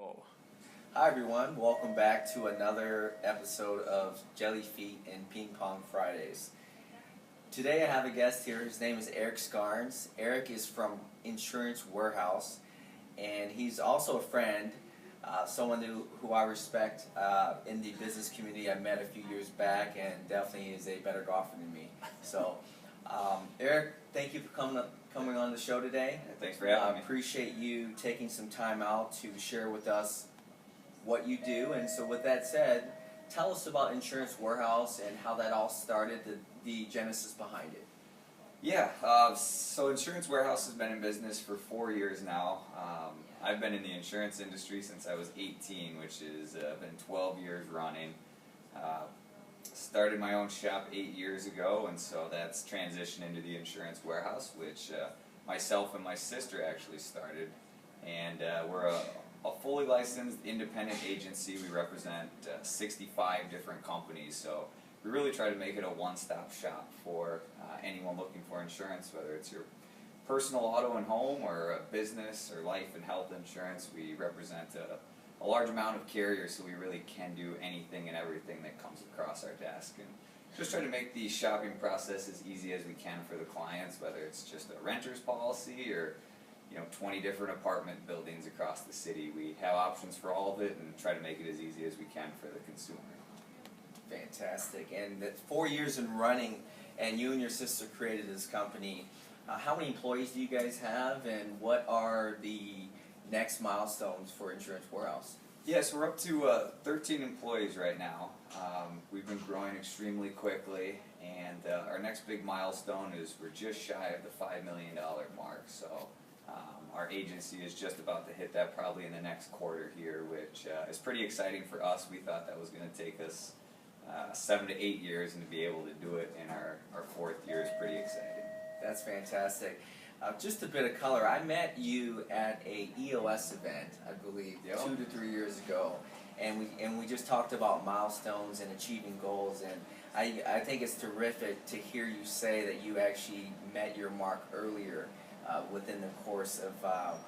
Roll. Hi everyone, welcome back to another episode of Jellyfeet and Ping Pong Fridays. Today I have a guest here. His name is Eric Skarnes. Eric is from Insurance Warehouse, and he's also a friend, someone who I respect in the business community. I met a few years back, and definitely is a better golfer than me. So, Eric, thank you for coming on the show today. Thanks for having me. I appreciate you taking some time out to share with us what you do. And so with that said, tell us about Insurance Warehouse and how that all started, the genesis behind it. Yeah, so Insurance Warehouse has been in business for 4 years now. I've been in the insurance industry since I was 18, which has been 12 years running. Started my own shop 8 years ago, and so that's transitioned into the Insurance Warehouse, which myself and my sister actually started. And we're a fully licensed independent agency. We represent 65 different companies, so we really try to make it a one-stop shop for anyone looking for insurance, whether it's your personal auto and home or a business or life and health insurance. We represent a large amount of carriers, so we really can do anything and everything that comes across our desk, and just try to make the shopping process as easy as we can for the clients, whether it's just a renter's policy or 20 different apartment buildings across the city. We have options for all of it and try to make it as easy as we can for the consumer. Fantastic. And that 4 years in running, and you and your sister created this company. How many employees do you guys have, and what are the next milestones for Insurance Warehouse? Yes, we're up to 13 employees right now. We've been growing extremely quickly, and our next big milestone is we're just shy of the $5 million mark. So our agency is just about to hit that probably in the next quarter here, which is pretty exciting for us. We thought that was going to take us 7 to 8 years, and to be able to do it in our 4th year is pretty exciting. That's fantastic. Just a bit of color. I met you at a EOS event, I believe, 2 to 3 years ago, and we just talked about milestones and achieving goals. And I think it's terrific to hear you say that you actually met your mark earlier within the course of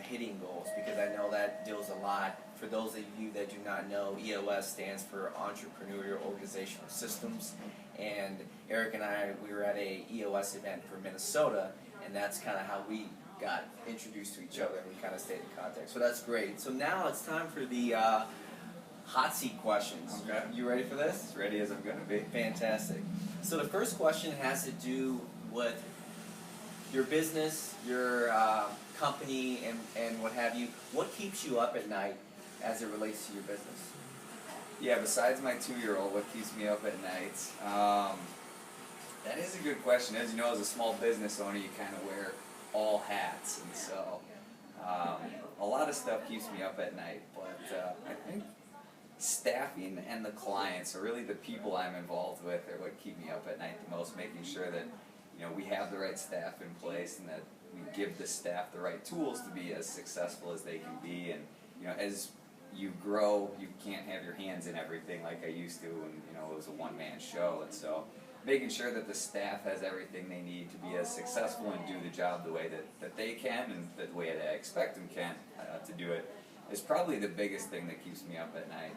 hitting goals, because I know that deals a lot. For those of you that do not know, EOS stands for Entrepreneurial Organizational Systems, and Eric and I, we were at a EOS event for Minnesota, and that's kind of how we got introduced to each other, and we kind of stayed in contact. So that's great. So now it's time for the hot seat questions. Okay. You ready for this? As ready as I'm going to be. Fantastic. So the first question has to do with your business, your company, and what have you. What keeps you up at night as it relates to your business? Yeah, besides my 2-year-old, what keeps me up at night? That is a good question. As you know, as a small business owner, you kind of wear all hats, and so a lot of stuff keeps me up at night. But I think staffing and the clients, or really the people I'm involved with, are what keep me up at night the most. Making sure that we have the right staff in place, and that we give the staff the right tools to be as successful as they can be. And as you grow, you can't have your hands in everything like I used to when it was a one-man show, and so making sure that the staff has everything they need to be as successful and do the job the way that they can, and the way that I expect them to do it, is probably the biggest thing that keeps me up at night.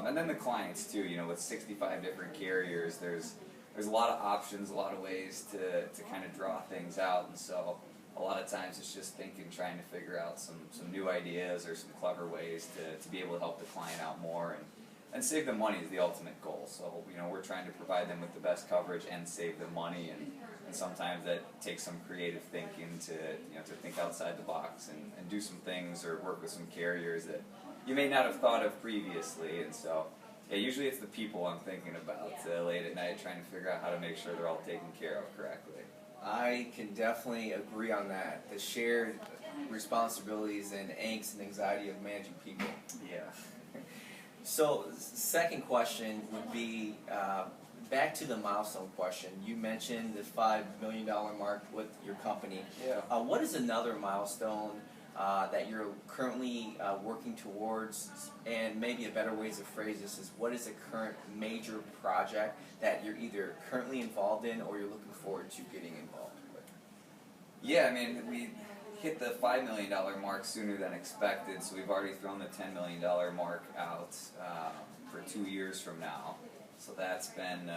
And then the clients too. With 65 different carriers, there's a lot of options, a lot of ways to kind of draw things out, and so a lot of times it's just trying to figure out some new ideas or some clever ways to be able to help the client out more, and save them money is the ultimate goal. So we're trying to provide them with the best coverage and save them money, and sometimes that takes some creative thinking to think outside the box and do some things, or work with some carriers that you may not have thought of previously. And so yeah, usually it's the people I'm thinking about late at night, trying to figure out how to make sure they're all taken care of correctly. I can definitely agree on that. The shared responsibilities and angst and anxiety of managing people. Yeah. So, second question would be back to the milestone question. You mentioned the $5 million mark with your company. Yeah. What is another milestone that you're currently working towards? And maybe a better way to phrase this is, what is a current major project that you're either currently involved in or you're looking forward to getting involved with? Yeah, I mean, hit the $5 million mark sooner than expected, so we've already thrown the $10 million mark out for 2 years from now. So that's been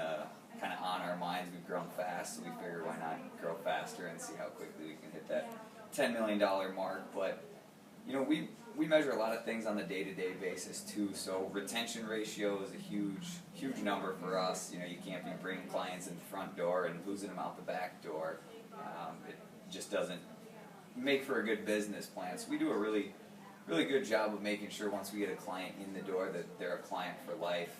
kind of on our minds. We've grown fast, so we figured why not grow faster and see how quickly we can hit that $10 million mark. But you know, we measure a lot of things on the day-to-day basis too. So retention ratio is a huge number for us. You know, you can't be bringing clients in the front door and losing them out the back door. It just doesn't make for a good business plan. So we do a really good job of making sure once we get a client in the door that they're a client for life.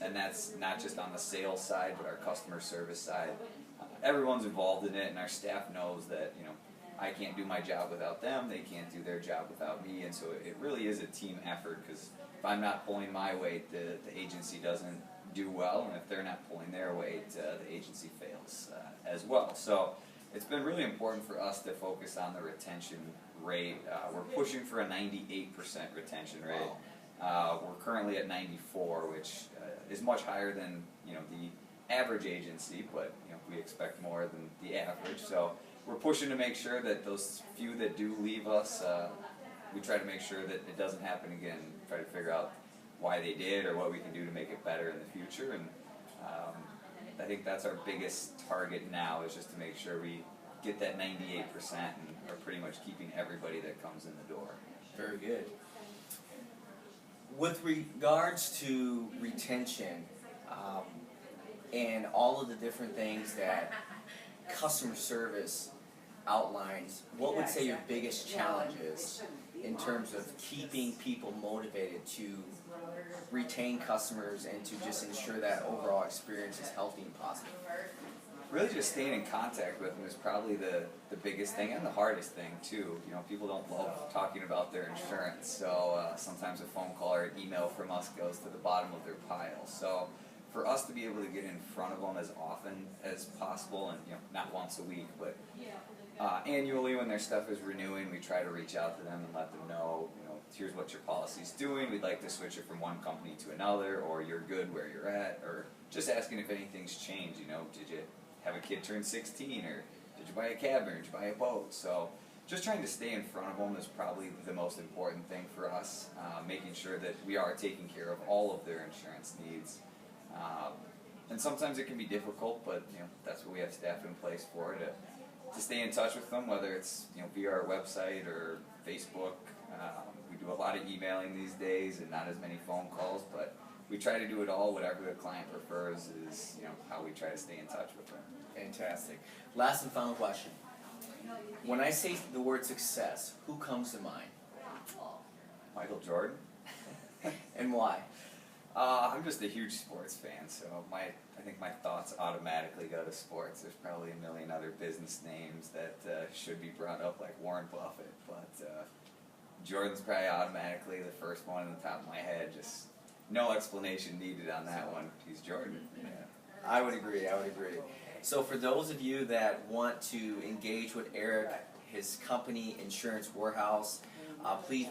And that's not just on the sales side, but our customer service side. Everyone's involved in it, and our staff knows that, you know, I can't do my job without them, they can't do their job without me, and so it really is a team effort, because if I'm not pulling my weight, the agency doesn't do well, and if they're not pulling their weight, the agency fails as well. So it's been really important for us to focus on the retention rate. We're pushing for a 98% retention rate. We're currently at 94, which is much higher than, you know, the average agency, but you know, we expect more than the average. So we're pushing to make sure that those few that do leave us, we try to make sure that it doesn't happen again. Try to figure out why they did or what we can do to make it better in the future. And I think that's our biggest target now, is just to make sure we get that 98% and are pretty much keeping everybody that comes in the door. Very good. With regards to retention and all of the different things that customer service outlines, what would say your biggest challenge is in terms of keeping people motivated to retain customers and to just ensure that overall experience is healthy and positive? Really just staying in contact with them is probably the biggest thing, and the hardest thing too. You know, people don't love talking about their insurance, so sometimes a phone call or an email from us goes to the bottom of their pile. So for us to be able to get in front of them as often as possible, and you know, not once a week, but annually when their stuff is renewing, we try to reach out to them and let them know, you know, here's what your policy's doing, we'd like to switch it from one company to another, or you're good where you're at, or just asking if anything's changed. You know, did you have a kid turn 16, or did you buy a cabin, or did you buy a boat? So just trying to stay in front of them is probably the most important thing for us, making sure that we are taking care of all of their insurance needs. And sometimes it can be difficult, but you know, that's what we have staff in place for, to stay in touch with them, whether it's, you know, via our website or Facebook. We do a lot of emailing these days and not as many phone calls, but we try to do it all. Whatever the client prefers is, you know, how we try to stay in touch with them. Fantastic. Last and final question. When I say the word success, who comes to mind? Michael Jordan. And why? I'm just a huge sports fan, so I think my thoughts automatically go to sports. There's probably a million other business names that should be brought up, like Warren Buffett, but Jordan's probably automatically the first one on the top of my head. Just no explanation needed on that one. He's Jordan. Yeah. I would agree. So for those of you that want to engage with Eric, his company, Insurance Warehouse, please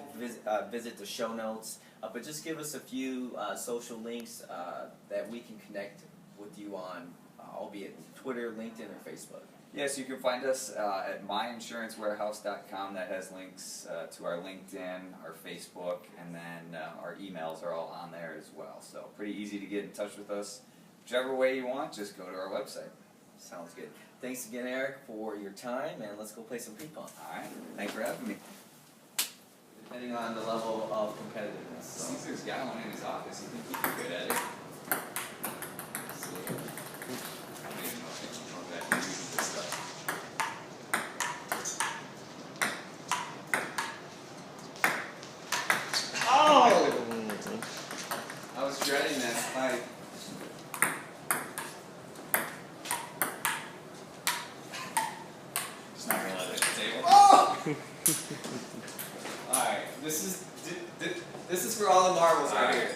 visit the show notes. But just give us a few social links that we can connect with you on, albeit Twitter, LinkedIn, or Facebook. Yes, you can find us at myinsurancewarehouse.com. That has links to our LinkedIn, our Facebook, and then our emails are all on there as well. So pretty easy to get in touch with us. Whichever way you want, just go to our website. Sounds good. Thanks again, Eric, for your time, and let's go play some ping pong. All right. Thanks for having me. Depending on the level of competitiveness. So. Caesar's got one in his office. You think he'd be good at it? Oh! I was dreading this. Just not gonna let it hit the table. Oh! Alright, this is for all the marbles right here.